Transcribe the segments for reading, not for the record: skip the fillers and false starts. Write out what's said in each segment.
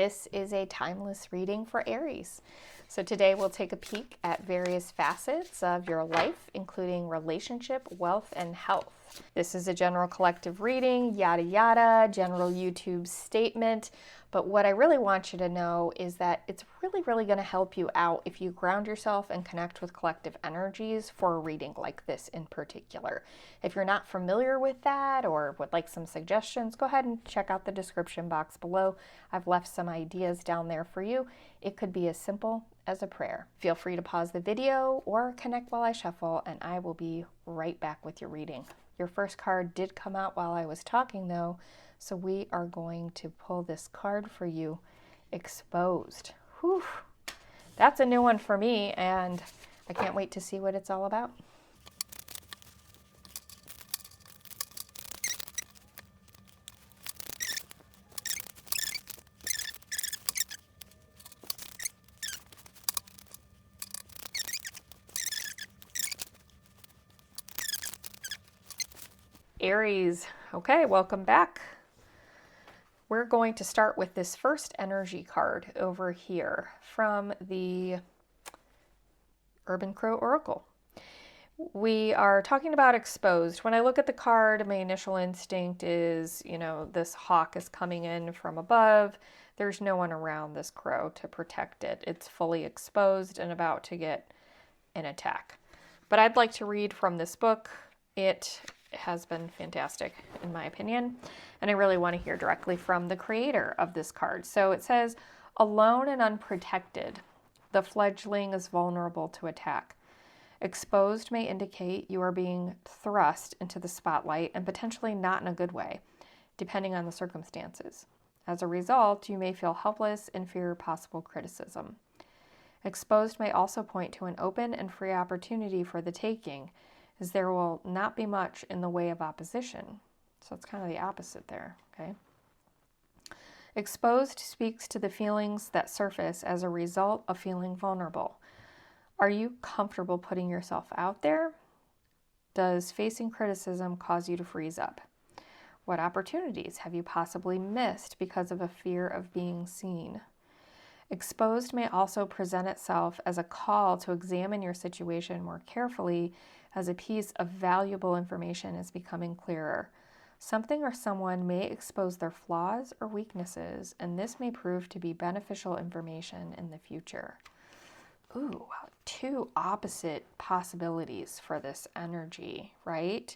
This is a timeless reading for Aries. So today we'll take a peek at various facets of your life, including relationship, wealth, and health. This is a general collective reading, yada yada, general YouTube statement. But what I really want you to know is that it's really going to help you out if you ground yourself and connect with collective energies for a reading like this in particular. If you're not familiar with that or would like some suggestions, go ahead and check out the description box below. I've left some ideas down there for you. It could be as simple as a prayer. Feel free to pause the video or connect while I shuffle, and I will be right back with your reading. Your first card did come out while I was talking though, so we are going to pull this card for you, Exposed. Whew. That's a new one for me, and I can't wait to see what it's all about. Aries, okay, welcome back. We're going to start with this first energy card over here from the Urban Crow Oracle. We are talking about exposed. When I look at the card, my initial instinct is, this hawk is coming in from above. There's no one around this crow to protect it. It's fully exposed and about to get an attack. But I'd like to read from this book. It has been fantastic in my opinion, and I really want to hear directly from the creator of this card. So it says, alone and unprotected, the fledgling is vulnerable to attack. Exposed may indicate you are being thrust into the spotlight, and potentially not in a good way, depending on the circumstances. As a result, you may feel helpless and fear possible criticism. Exposed may also point to an open and free opportunity for the taking, as there will not be much in the way of opposition. So it's kind of the opposite there, okay? Exposed speaks to the feelings that surface as a result of feeling vulnerable. Are you comfortable putting yourself out there? Does facing criticism cause you to freeze up? What opportunities have you possibly missed because of a fear of being seen? Exposed may also present itself as a call to examine your situation more carefully, as a piece of valuable information is becoming clearer. Something or someone may expose their flaws or weaknesses, and this may prove to be beneficial information in the future. Ooh, two opposite possibilities for this energy, right?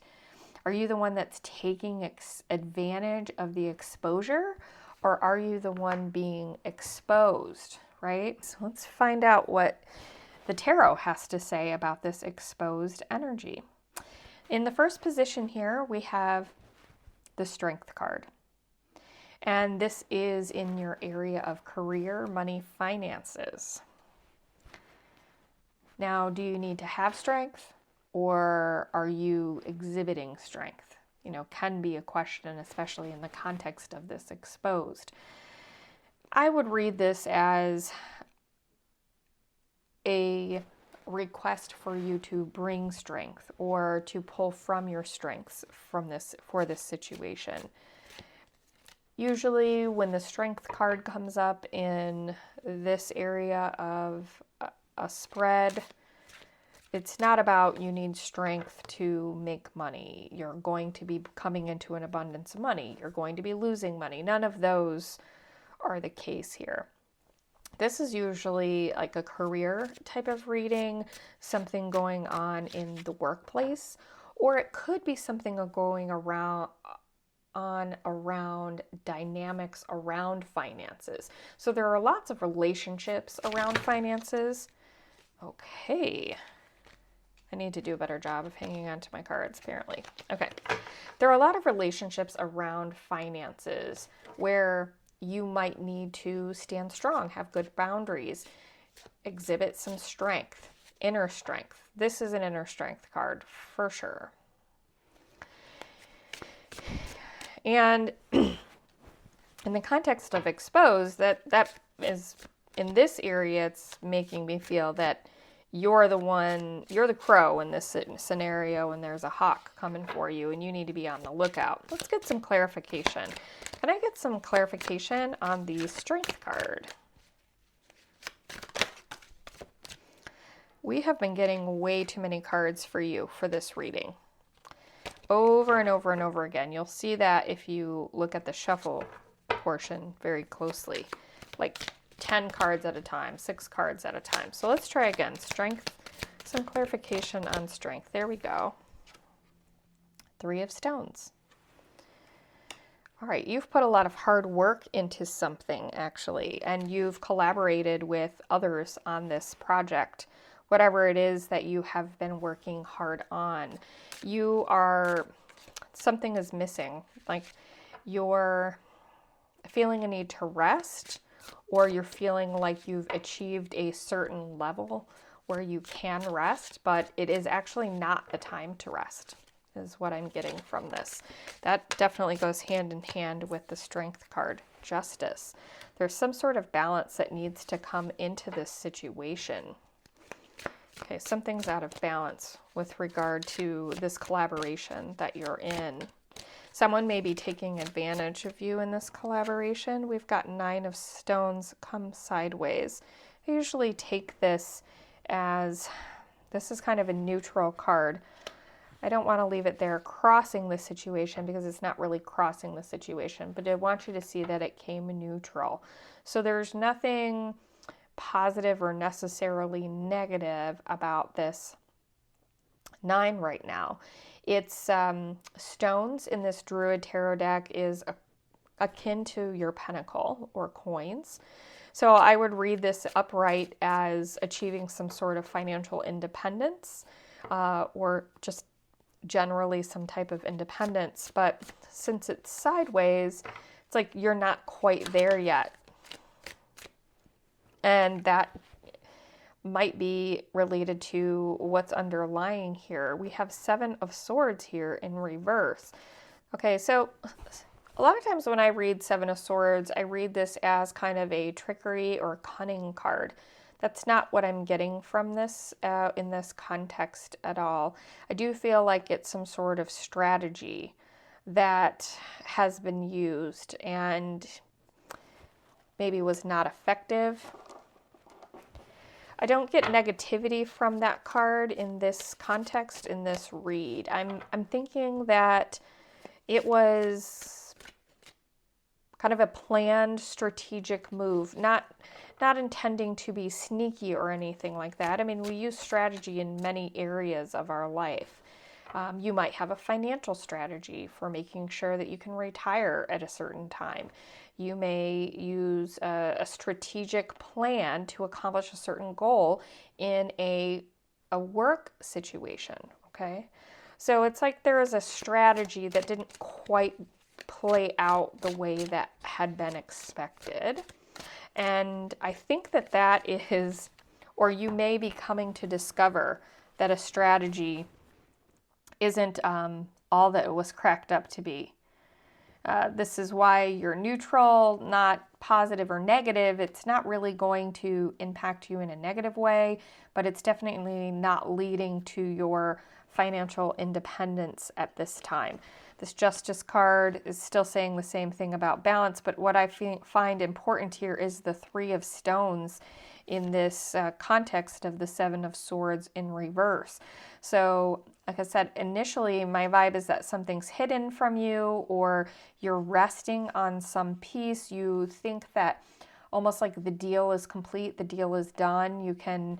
Are you the one that's taking advantage of the exposure, or are you the one being exposed, right? So let's find out what the tarot has to say about this exposed energy. In the first position here, we have the Strength card. And this is in your area of career, money, finances. Now, do you need to have strength, or are you exhibiting strength? Can be a question, especially in the context of this exposed. I would read this as a request for you to bring strength or to pull from your strengths for this situation. Usually when the Strength card comes up in this area of a spread, it's not about you need strength to make money. You're going to be coming into an abundance of money. You're going to be losing money. None of those are the case here. This is usually like a career type of reading, something going on in the workplace, or it could be something going around dynamics around finances. So there are lots of relationships around finances. Okay. I need to do a better job of hanging on to my cards, apparently. Okay. There are a lot of relationships around finances where you might need to stand strong, have good boundaries, exhibit some strength, inner strength. This is an inner strength card for sure. And in the context of exposed, that is in this area, it's making me feel that you're the crow in this scenario, and there's a hawk coming for you, and you need to be on the lookout. Let's get some clarification. Can I get some clarification on the strength card? We have been getting way too many cards for you for this reading. Over and over and over again. You'll see that if you look at the shuffle portion very closely. Like 10 cards at a time, 6 cards at a time. So let's try again. Strength, some clarification on strength. There we go. 3 of Stones. All right, you've put a lot of hard work into something, actually, and you've collaborated with others on this project. Whatever it is that you have been working hard on, something is missing. Like you're feeling a need to rest, or you're feeling like you've achieved a certain level where you can rest, but it is actually not the time to rest, is what I'm getting from this. That definitely goes hand in hand with the strength card, justice. There's some sort of balance that needs to come into this situation. Okay, something's out of balance with regard to this collaboration that you're in. Someone may be taking advantage of you in this collaboration. We've got 9 of Stones come sideways. I usually take this as, this is kind of a neutral card. I don't want to leave it there crossing the situation, because it's not really crossing the situation, but I want you to see that it came neutral. So there's nothing positive or necessarily negative about this 9 right now. It's stones in this Druid tarot deck is akin to your pentacle or coins. So I would read this upright as achieving some sort of financial independence, or just generally some type of independence. But since it's sideways, it's like you're not quite there yet. And that might be related to what's underlying here. We have 7 of Swords here in reverse. Okay, so a lot of times when I read 7 of Swords, I read this as kind of a trickery or cunning card. That's not what I'm getting from this in this context at all. I do feel like it's some sort of strategy that has been used and maybe was not effective. I don't get negativity from that card in this context, in this read. I'm thinking that it was kind of a planned strategic move, not intending to be sneaky or anything like that. I mean, we use strategy in many areas of our life. You might have a financial strategy for making sure that you can retire at a certain time. You may use a strategic plan to accomplish a certain goal in a work situation, okay? So it's like there is a strategy that didn't quite play out the way that had been expected. And I think that is, or you may be coming to discover that a strategy isn't all that it was cracked up to be. This is why you're neutral, not positive or negative. It's not really going to impact you in a negative way, but it's definitely not leading to your financial independence at this time. This Justice card is still saying the same thing about balance, but what I find important here is the 3 of Stones in this context of the 7 of Swords in reverse. So, like I said, initially my vibe is that something's hidden from you, or you're resting on some piece. You think that almost like the deal is complete, the deal is done, you can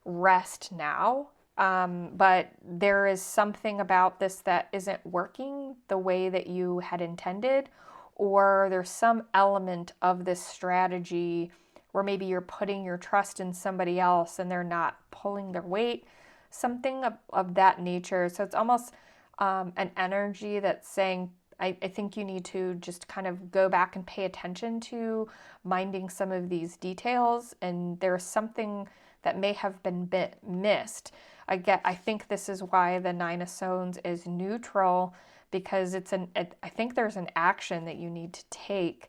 rest now. But there is something about this that isn't working the way that you had intended, or there's some element of this strategy where maybe you're putting your trust in somebody else and they're not pulling their weight, something of that nature. So it's almost an energy that's saying, I think you need to just kind of go back and pay attention to minding some of these details, and there's something that may have been missed. I think this is why the 9 of Stones is neutral, because I think there's an action that you need to take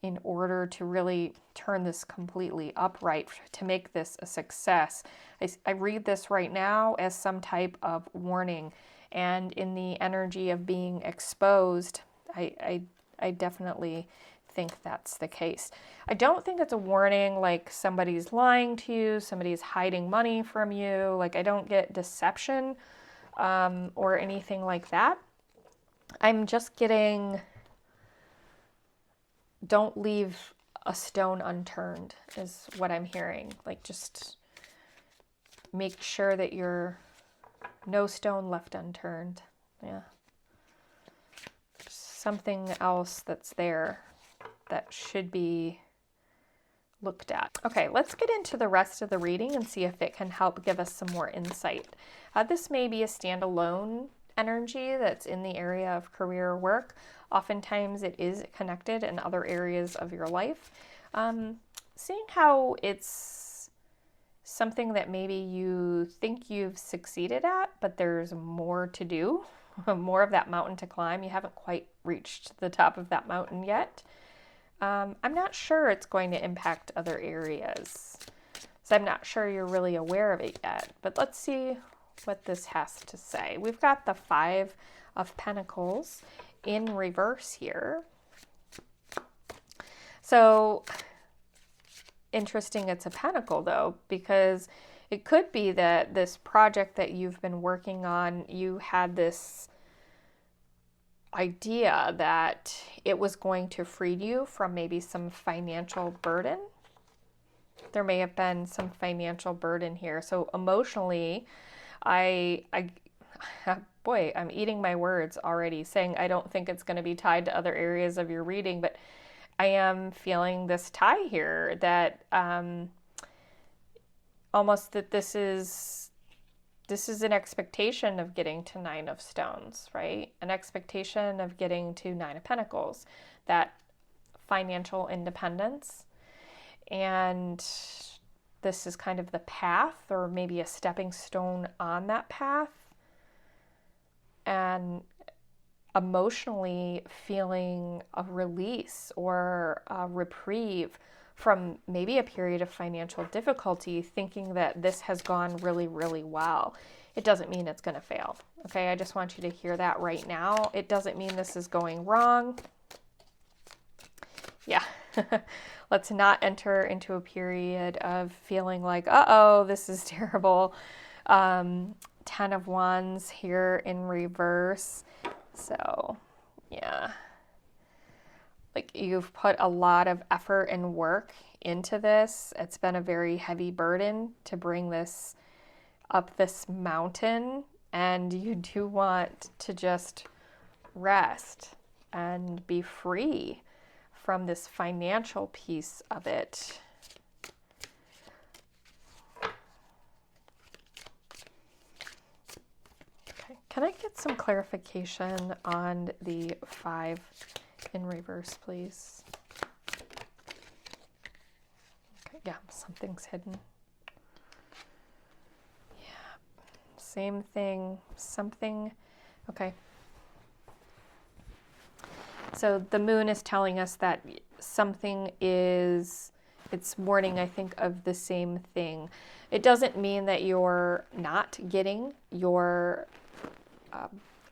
in order to really turn this completely upright, to make this a success. I read this right now as some type of warning, and in the energy of being exposed, I definitely think that's the case. I don't think it's a warning like somebody's lying to you, somebody's hiding money from you. Like, I don't get deception or anything like that. I'm just getting, don't leave a stone unturned is what I'm hearing. Like, just make sure that you're no stone left unturned. Yeah. Something else that's there that should be looked at. Okay, let's get into the rest of the reading and see if it can help give us some more insight. This may be a standalone energy that's in the area of career or work. Oftentimes it is connected in other areas of your life. Seeing how it's something that maybe you think you've succeeded at, but there's more to do, more of that mountain to climb. You haven't quite reached the top of that mountain yet. I'm not sure it's going to impact other areas, so I'm not sure you're really aware of it yet, but let's see what this has to say. We've got the Five of Pentacles in reverse here. So interesting it's a pentacle though, because it could be that this project that you've been working on, you had this idea that it was going to free you from maybe some financial burden. There may have been some financial burden here. So emotionally, boy, I'm eating my words already, saying I don't think it's going to be tied to other areas of your reading, but I am feeling this tie here that almost that this is an expectation of getting to Nine of Stones, right? An expectation of getting to Nine of Pentacles, that financial independence. And this is kind of the path, or maybe a stepping stone on that path. And emotionally feeling a release or a reprieve from maybe a period of financial difficulty, thinking that this has gone really, really well. It doesn't mean it's going to fail. Okay, I just want you to hear that right now. It doesn't mean this is going wrong. Yeah, let's not enter into a period of feeling like, uh-oh, this is terrible. 10 of Wands here in reverse. So, yeah. Like, you've put a lot of effort and work into this. It's been a very heavy burden to bring this up this mountain, and you do want to just rest and be free from this financial piece of it. Okay, can I get some clarification on the 5 in reverse, please? Okay, yeah, something's hidden. Yeah, same thing, something, okay. So the moon is telling us that something is, it's warning, I think, of the same thing. It doesn't mean that you're not getting your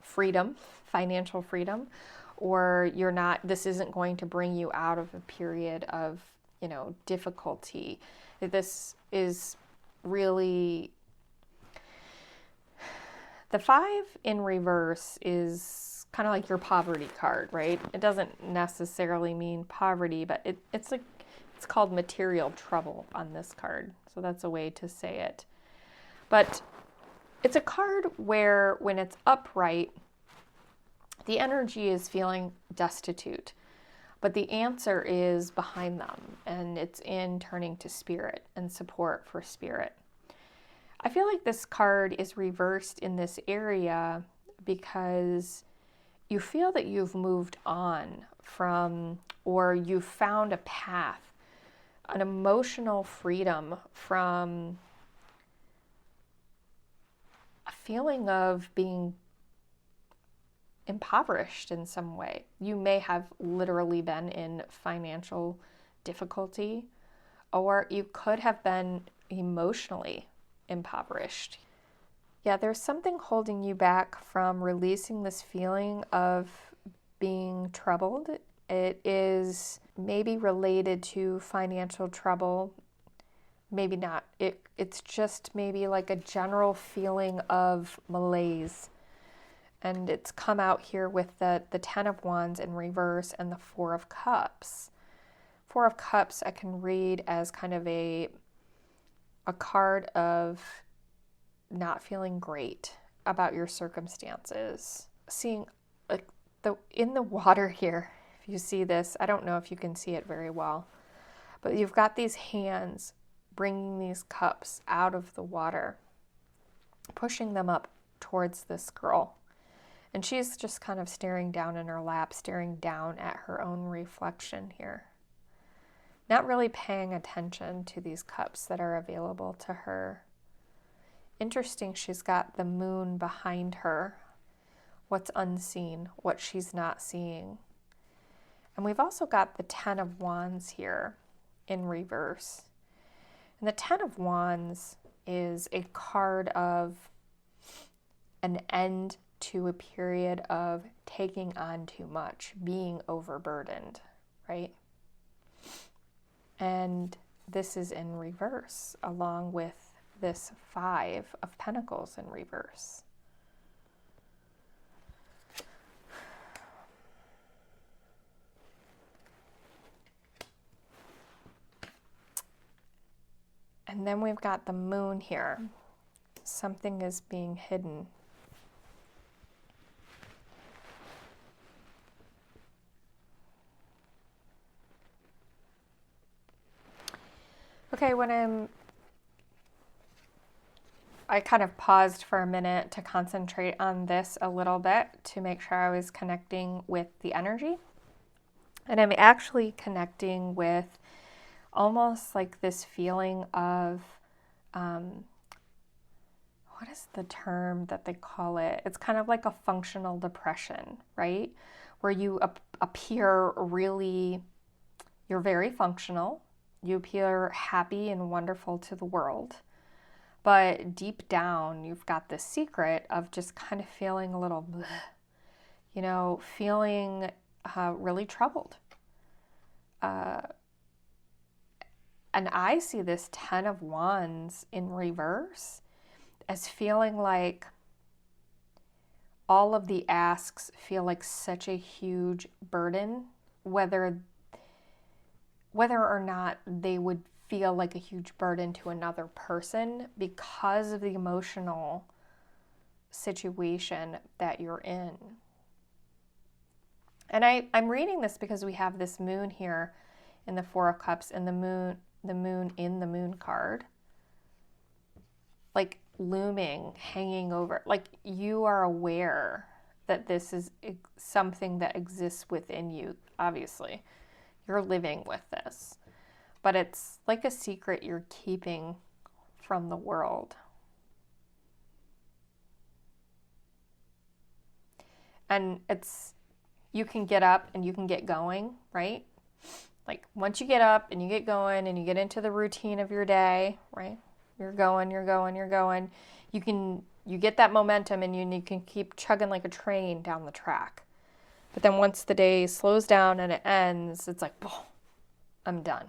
freedom, financial freedom, or you're not, this isn't going to bring you out of a period of, you know, difficulty. This is really, the 5 in reverse is kind of like your poverty card, right? It doesn't necessarily mean poverty, but it's called material trouble on this card. So that's a way to say it. But it's a card where when it's upright, the energy is feeling destitute, but the answer is behind them, and it's in turning to spirit and support for spirit. I feel like this card is reversed in this area because you feel that you've moved on from, or you've found a path, an emotional freedom from a feeling of being impoverished in some way. You may have literally been in financial difficulty, or you could have been emotionally impoverished. Yeah, there's something holding you back from releasing this feeling of being troubled. It is maybe related to financial trouble, maybe not. It's just maybe like a general feeling of malaise. And it's come out here with the Ten of Wands in reverse and the Four of Cups. Four of Cups I can read as kind of a card of not feeling great about your circumstances. Seeing like in the water here, if you see this, I don't know if you can see it very well, but you've got these hands bringing these cups out of the water, pushing them up towards this girl. And she's just kind of staring down in her lap, staring down at her own reflection here. Not really paying attention to these cups that are available to her. Interesting, she's got the moon behind her. What's unseen, what she's not seeing. And we've also got the Ten of Wands here in reverse. And the Ten of Wands is a card of an end to a period of taking on too much, being overburdened, right? And this is in reverse, along with this Five of Pentacles in reverse. And then we've got the moon here. Something is being hidden. Okay, I kind of paused for a minute to concentrate on this a little bit to make sure I was connecting with the energy. And I'm actually connecting with almost like this feeling of, what is the term that they call it? It's kind of like a functional depression, right? Where you appear really, you're very functional. You appear happy and wonderful to the world. But deep down, you've got this secret of just kind of feeling a little, bleh, feeling really troubled. And I see this Ten of Wands in reverse as feeling like all of the asks feel like such a huge burden, whether or not they would feel like a huge burden to another person because of the emotional situation that you're in. And I'm reading this because we have this moon here in the Four of Cups and the moon in the moon card, like looming, hanging over, like you are aware that this is something that exists within you. Obviously, you're living with this, but it's like a secret you're keeping from the world. And you can get up and you can get going, right? Like once you get up and you get going and you get into the routine of your day, right? You're going. You get that momentum and you can keep chugging like a train down the track. But then once the day slows down and it ends, it's like, oh, I'm done.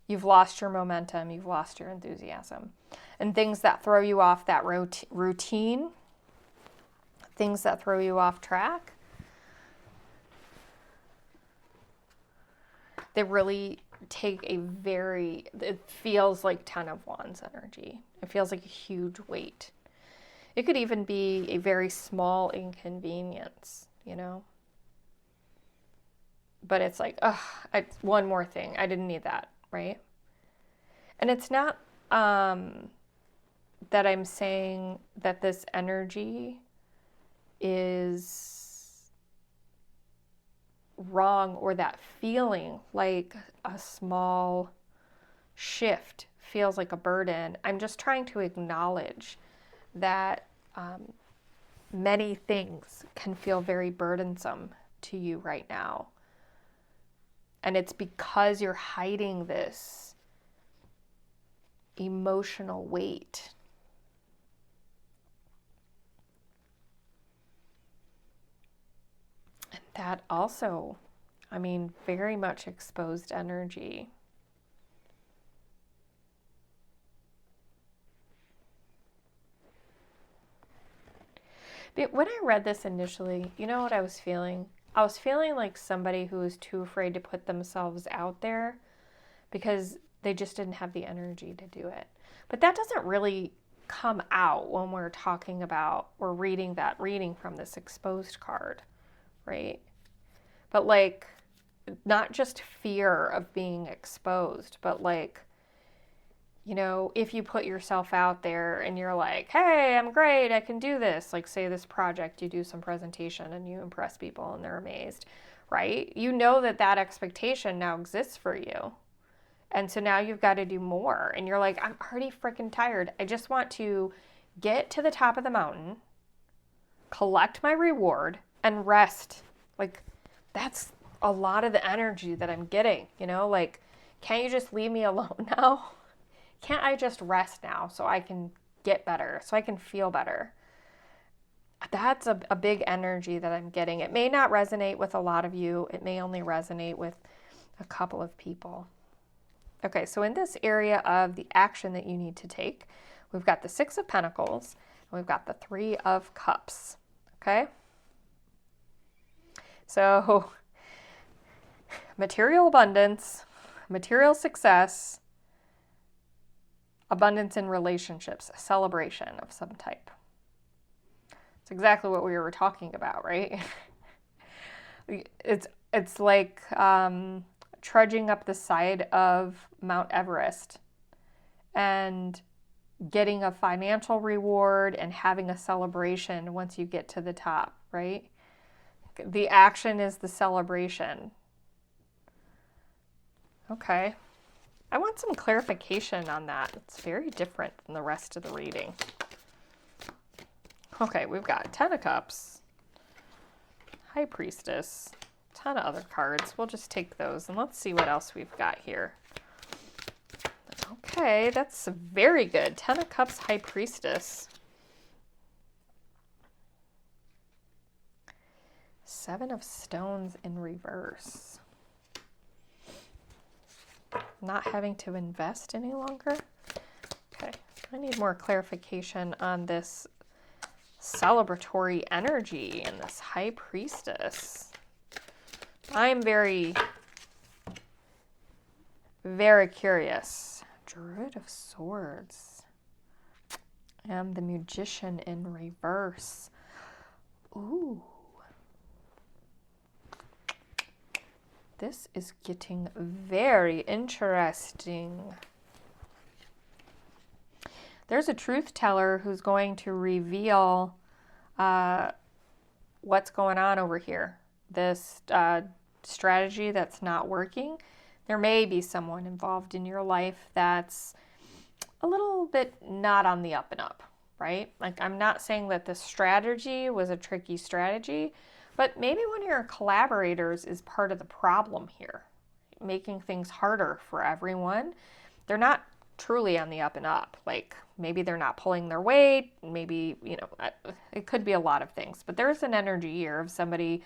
You've lost your momentum. You've lost your enthusiasm. And things that throw you off that routine, things that throw you off track, they really take it feels like Ten of Wands energy. It feels like a huge weight. It could even be a very small inconvenience, But it's like, one more thing. I didn't need that, right? And it's not that I'm saying that this energy is wrong or that feeling like a small shift feels like a burden. I'm just trying to acknowledge that many things can feel very burdensome to you right now. And it's because you're hiding this emotional weight. And that also, I mean, very much exposed energy. But when I read this initially, you know what I was feeling? I was feeling like somebody who was too afraid to put themselves out there because they just didn't have the energy to do it. But that doesn't really come out when we're talking about, we're reading that reading from this exposed card, right? But like, not just fear of being exposed, but like, you know, if you put yourself out there and you're like, hey, I'm great, I can do this. Like, say this project, you do some presentation and you impress people and they're amazed, right? You know that that expectation now exists for you. And so now you've got to do more. And you're like, I'm already freaking tired. I just want to get to the top of the mountain, collect my reward, and rest. Like, that's a lot of the energy that I'm getting, you know? Like, can't you just leave me alone now? Can't I just rest now so I can get better, so I can feel better? That's a big energy that I'm getting. It may not resonate with a lot of you. It may only resonate with a couple of people. Okay, so in this area of the action that you need to take, we've got the Six of Pentacles, and we've got the Three of Cups, okay? So, material abundance, material success, abundance in relationships, a celebration of some type. It's exactly what we were talking about, right? It's like trudging up the side of Mount Everest and getting a financial reward and having a celebration once you get to the top, right? The action is the celebration. Okay. I want some clarification on that. It's very different than the rest of the reading. Okay, we've got Ten of Cups, High Priestess, ton of other cards. We'll just take those and let's see what else we've got here. Okay, that's very good. Ten of Cups, High Priestess. Seven of Stones in reverse. Not having to invest any longer. Okay, I need more clarification on this celebratory energy and this High Priestess. I'm very, very curious. Druid of Swords. And the Magician in reverse. Ooh. This is getting very interesting. There's a truth teller who's going to reveal what's going on over here. This strategy that's not working. There may be someone involved in your life that's a little bit not on the up and up, right? Like, I'm not saying that the strategy was a tricky strategy, but maybe one of your collaborators is part of the problem here, making things harder for everyone. They're not truly on the up and up. Like, maybe they're not pulling their weight. Maybe, you know, it could be a lot of things. But there's an energy here of somebody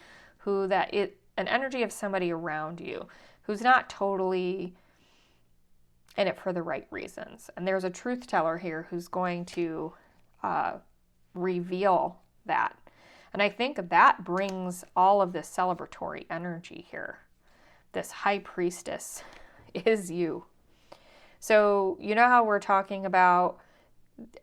an energy of somebody around you who's not totally in it for the right reasons. And there's a truth teller here who's going to reveal that. And I think that brings all of this celebratory energy here. This High Priestess is you. So you know how we're talking about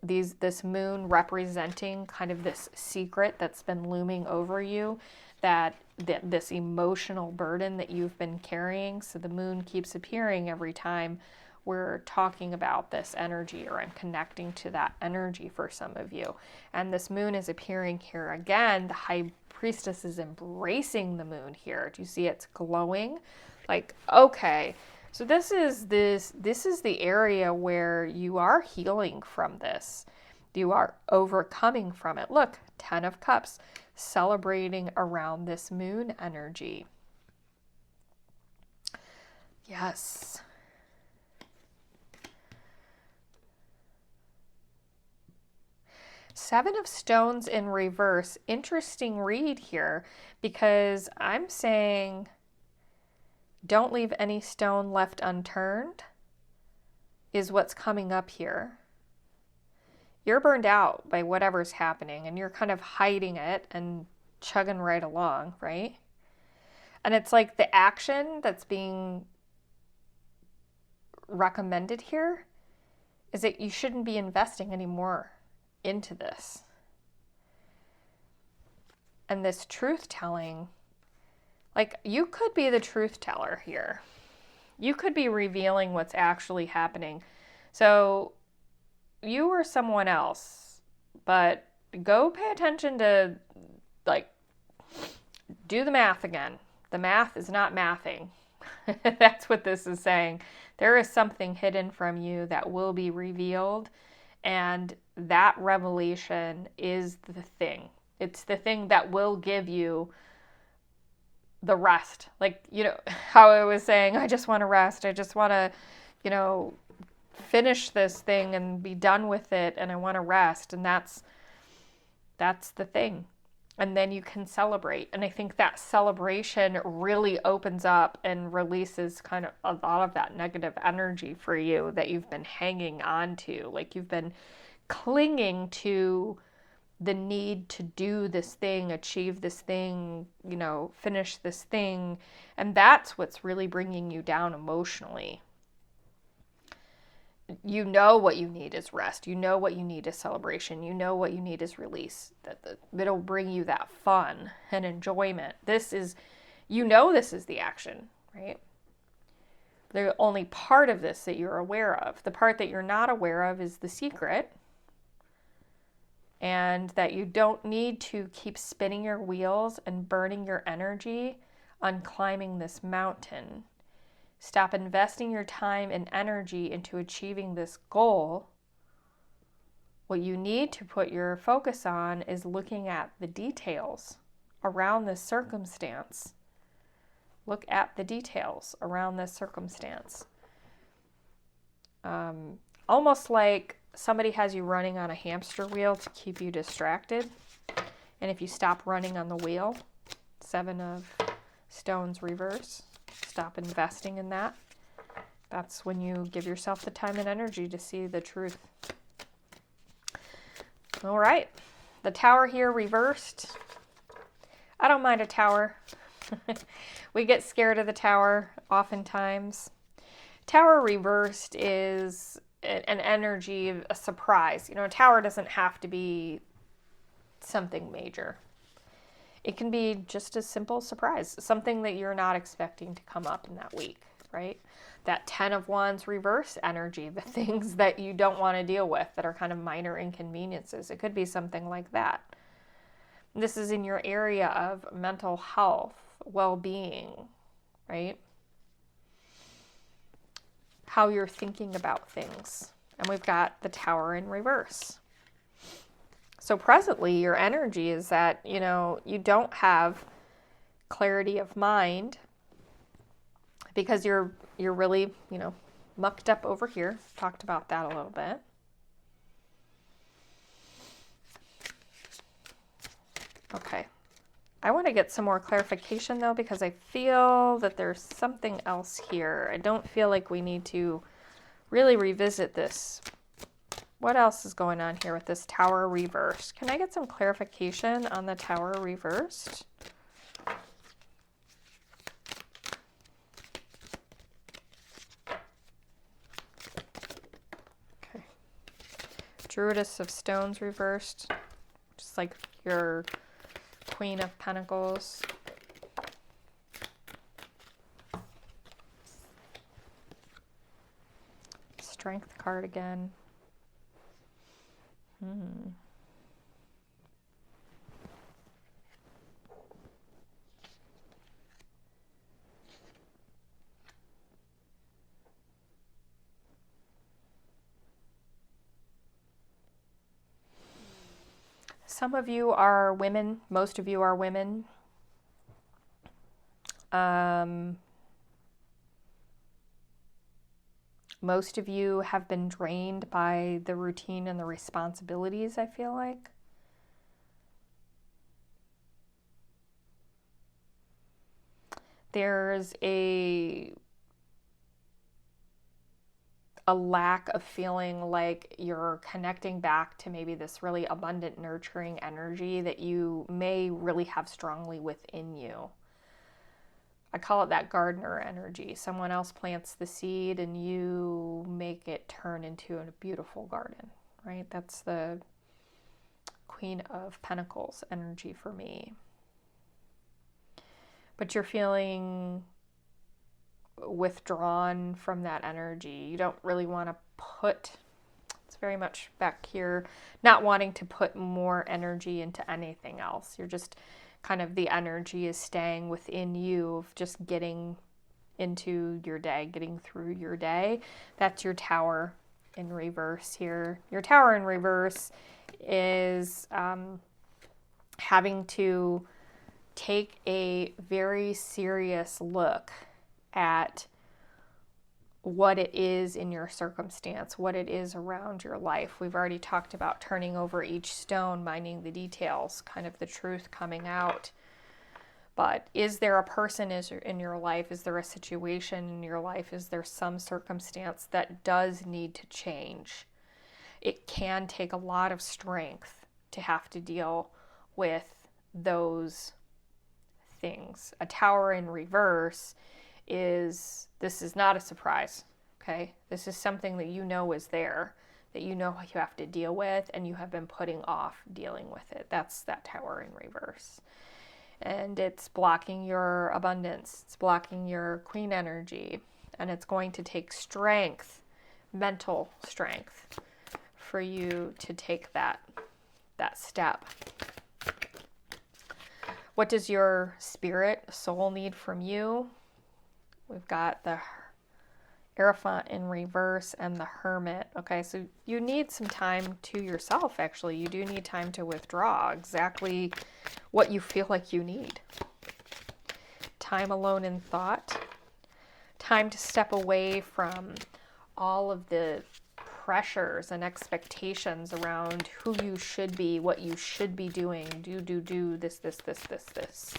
this moon representing kind of this secret that's been looming over you, that this emotional burden that you've been carrying. So the moon keeps appearing every time we're talking about this energy, or I'm connecting to that energy for some of you. And this moon is appearing here again. The High Priestess is embracing the moon here. Do you see it's glowing? Like, okay, so this is the area where you are healing from this. You are overcoming from it. Look, 10 of Cups, celebrating around this moon energy. Yes. Seven of Stones in reverse. Interesting read here, because I'm saying don't leave any stone left unturned is what's coming up here. You're burned out by whatever's happening, and you're kind of hiding it and chugging right along, right? And it's like the action that's being recommended here is that you shouldn't be investing anymore into this. And this truth telling, like, you could be the truth teller here. You could be revealing what's actually happening. So you or someone else, but go pay attention to, like, do the math again. The math is not mathing. That's what this is saying. There is something hidden from you that will be revealed, and that revelation is the thing. It's the thing that will give you the rest. Like, you know, how I was saying, I just want to rest. I just want to, you know, finish this thing and be done with it, and I want to rest. And that's the thing. And then you can celebrate. And I think that celebration really opens up and releases kind of a lot of that negative energy for you that you've been hanging on to. Like, you've been clinging to the need to do this thing, achieve this thing, you know, finish this thing. And that's what's really bringing you down emotionally. You know what you need is rest. You know what you need is celebration. You know what you need is release. It'll bring you that fun and enjoyment. This is, you know, this is the action, right? The only part of this that you're aware of. The part that you're not aware of is the secret. And that you don't need to keep spinning your wheels and burning your energy on climbing this mountain. Stop investing your time and energy into achieving this goal. What you need to put your focus on is looking at the details around this circumstance. Look at the details around this circumstance. Almost like somebody has you running on a hamster wheel to keep you distracted. And if you stop running on the wheel, 7 of Stones reverse, stop investing in that. That's when you give yourself the time and energy to see the truth. All right. The Tower here reversed. I don't mind a tower. We get scared of the Tower oftentimes. Tower reversed is an energy, a surprise. You know, a tower doesn't have to be something major. It can be just a simple surprise, something that you're not expecting to come up in that week, right? That 10 of Wands reverse energy, the things that you don't want to deal with that are kind of minor inconveniences. It could be something like that. This is in your area of mental health, well-being, right? How you're thinking about things. And we've got the Tower in reverse. So presently your energy is that, you know, you don't have clarity of mind because you're really, you know, mucked up over here. Talked about that a little bit. Okay. I want to get some more clarification though, because I feel that there's something else here. I don't feel like we need to really revisit this. What else is going on here with this Tower reversed? Can I get some clarification on the Tower reversed? Okay. Druidic of Stones reversed. Just like your Queen of Pentacles. Strength card again. Some of you are women. Most of you are women. Most of you have been drained by the routine and the responsibilities, I feel like. There's a lack of feeling like you're connecting back to maybe this really abundant, nurturing energy that you may really have strongly within you. I call it that gardener energy. Someone else plants the seed and you make it turn into a beautiful garden, right? That's the Queen of Pentacles energy for me. But you're feeling withdrawn from that energy. You don't really want to it's very much back here, not wanting to put more energy into anything else. You're just kind of, the energy is staying within you of just getting into your day, getting through your day. That's your Tower in reverse here. Your Tower in reverse is having to take a very serious look at what it is in your circumstance, what it is around your life. We've already talked about turning over each stone, minding the details, kind of the truth coming out. But is there a person in your life? Is there a situation in your life? Is there some circumstance that does need to change? It can take a lot of strength to have to deal with those things. A Tower in reverse this is not a surprise, okay? This is something that you know is there, that you know you have to deal with, and you have been putting off dealing with it. That's that Tower in reverse. And it's blocking your abundance. It's blocking your Queen energy. And it's going to take strength, mental strength, for you to take that step. What does your spirit, soul need from you? We've got the Hierophant in reverse and the Hermit. Okay, so you need some time to yourself, actually. You do need time to withdraw exactly what you feel like you need. Time alone in thought. Time to step away from all of the pressures and expectations around who you should be, what you should be doing. Do, this.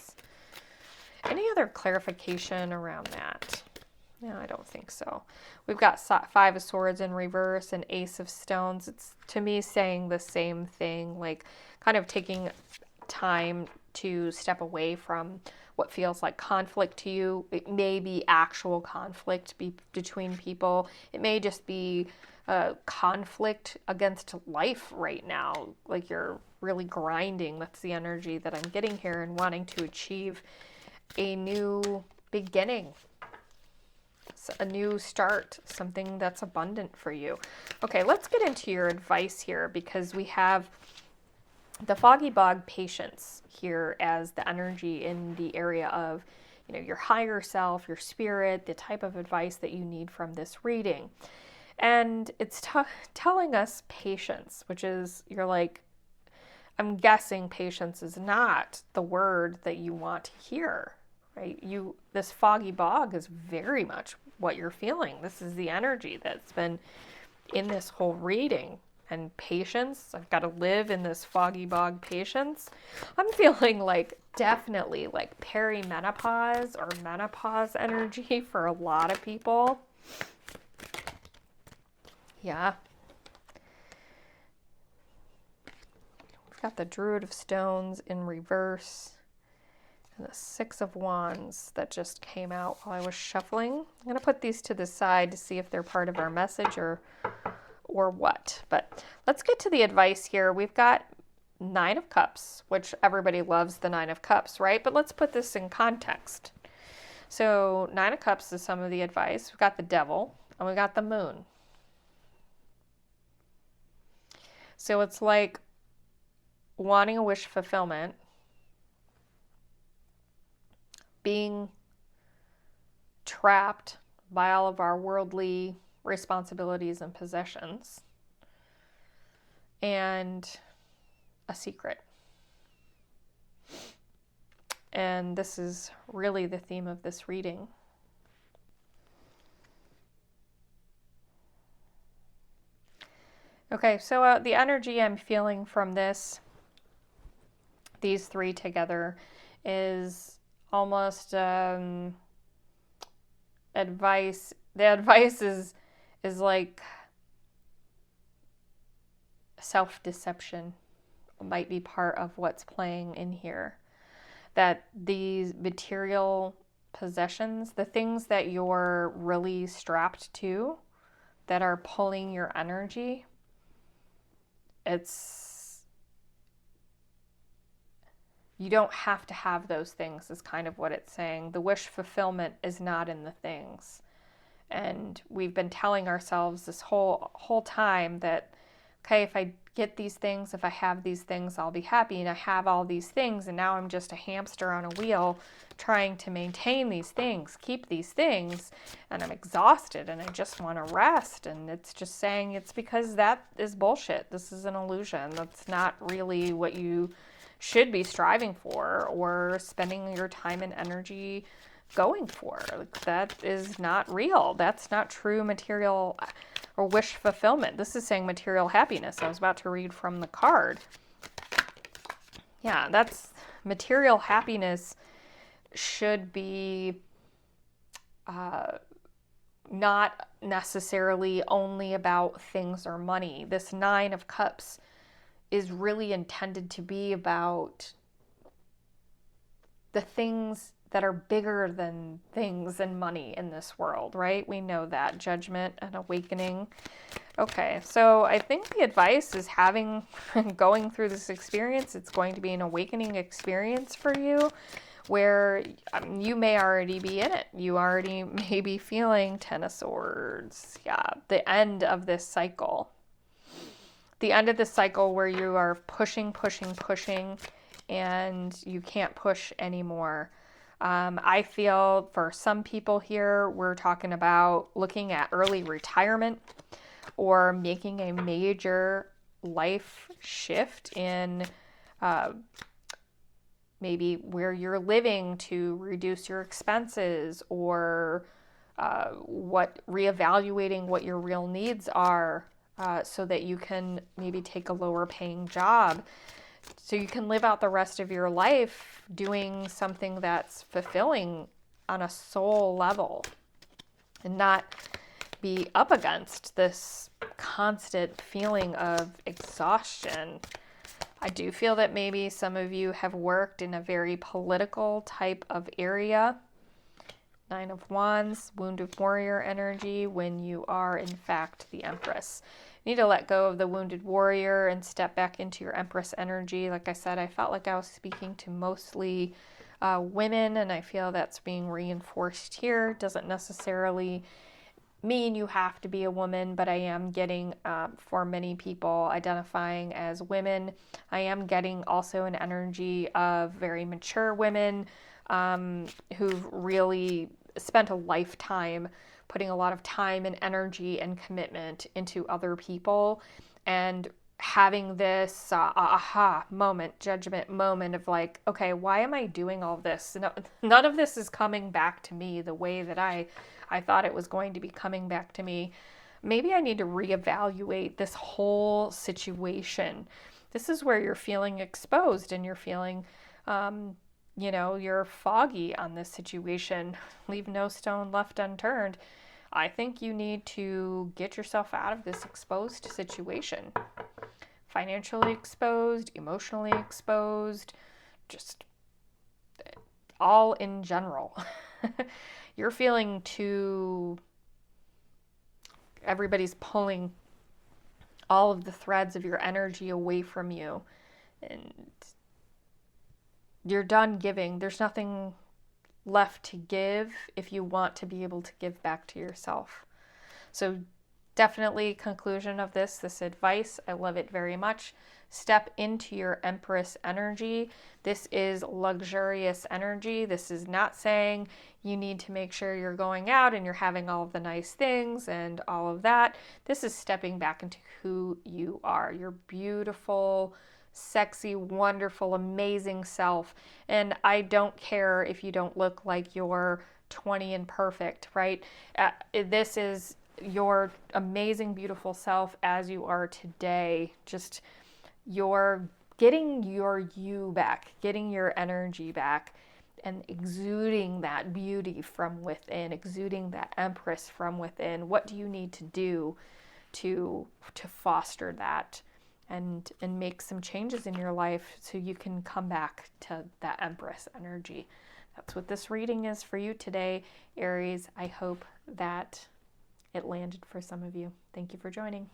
Any other clarification around that? No, I don't think so. We've got Five of Swords in reverse and Ace of Stones. It's, to me, saying the same thing, like kind of taking time to step away from what feels like conflict to you. It may be actual conflict between people. It may just be conflict against life right now. Like you're really grinding. That's the energy that I'm getting here, and wanting to achieve a new beginning, a new start, something that's abundant for you. Okay, let's get into your advice here, because we have the Foggy Bog Patience here as the energy in the area of, your higher self, your spirit, the type of advice that you need from this reading. And it's telling us patience, which is, you're like, I'm guessing patience is not the word that you want to hear, right? This foggy bog is very much what you're feeling. This is the energy that's been in this whole reading. And patience, I've got to live in this foggy bog patience. I'm feeling like definitely like perimenopause or menopause energy for a lot of people. Yeah. Got the Druid of Stones in reverse and the Six of Wands that just came out while I was shuffling. I'm going to put these to the side to see if they're part of our message or what. But let's get to the advice here. We've got Nine of Cups, which everybody loves the Nine of Cups, right? But let's put this in context. So Nine of Cups is some of the advice. We've got the Devil and we got the Moon. So it's like wanting a wish fulfillment, being trapped by all of our worldly responsibilities and possessions, and a secret. And this is really the theme of this reading. Okay, so the energy I'm feeling from these three together, is almost advice. The advice is like self-deception might be part of what's playing in here. That these material possessions, the things that you're really strapped to, that are pulling your energy, you don't have to have those things, is kind of what it's saying. The wish fulfillment is not in the things. And we've been telling ourselves this whole time that, okay, if I get these things, if I have these things, I'll be happy. And I have all these things, and now I'm just a hamster on a wheel trying to maintain these things, keep these things, and I'm exhausted and I just want to rest. And it's just saying it's because that is bullshit. This is an illusion. That's not really what you should be striving for or spending your time and energy going for. Like, that is not real. That's not true material or wish fulfillment. This is saying material happiness. I was about to read from the card. Yeah, that's material happiness should be not necessarily only about things or money. This Nine of Cups is really intended to be about the things that are bigger than things and money in this world, right? We know that. Judgment and awakening. Okay, so I think the advice is going through this experience, it's going to be an awakening experience for you, where you may already be in it. You already may be feeling Ten of Swords. Yeah, the end of this cycle. The end of the cycle where you are pushing, and you can't push anymore. I feel for some people here, we're talking about looking at early retirement or making a major life shift in maybe where you're living to reduce your expenses, or reevaluating what your real needs are, so that you can maybe take a lower paying job, so you can live out the rest of your life doing something that's fulfilling on a soul level and not be up against this constant feeling of exhaustion. I do feel that maybe some of you have worked in a very political type of area. Nine of Wands, wounded warrior energy, when you are in fact the Empress. You need to let go of the wounded warrior and step back into your Empress energy. Like I said, I felt like I was speaking to mostly women, and I feel that's being reinforced here. Doesn't necessarily mean you have to be a woman, but I am getting, for many people identifying as women, I am getting also an energy of very mature women who've really spent a lifetime putting a lot of time and energy and commitment into other people, and having this aha moment, judgment moment of like, okay, why am I doing all this? None of this is coming back to me the way that I thought it was going to be coming back to me. Maybe I need to reevaluate this whole situation. This is where you're feeling exposed and you're feeling, you're foggy on this situation. Leave no stone left unturned. I think you need to get yourself out of this exposed situation. Financially exposed, emotionally exposed, just all in general. You're feeling everybody's pulling all of the threads of your energy away from you, and you're done giving. There's nothing left to give if you want to be able to give back to yourself. So definitely, conclusion of this advice, I love it very much. Step into your Empress energy. This is luxurious energy. This is not saying you need to make sure you're going out and you're having all of the nice things and all of that. This is stepping back into who you are. Your beautiful, sexy, wonderful, amazing self. And I don't care if you don't look like you're 20 and perfect, right? This is your amazing, beautiful self as you are today. Just you're getting your you back, getting your energy back, and exuding that beauty from within, exuding that empress from within. What do you need to do to foster that and make some changes in your life so you can come back to that empress energy? That's what this reading is for you today, Aries. I hope that it landed for some of you. Thank you for joining.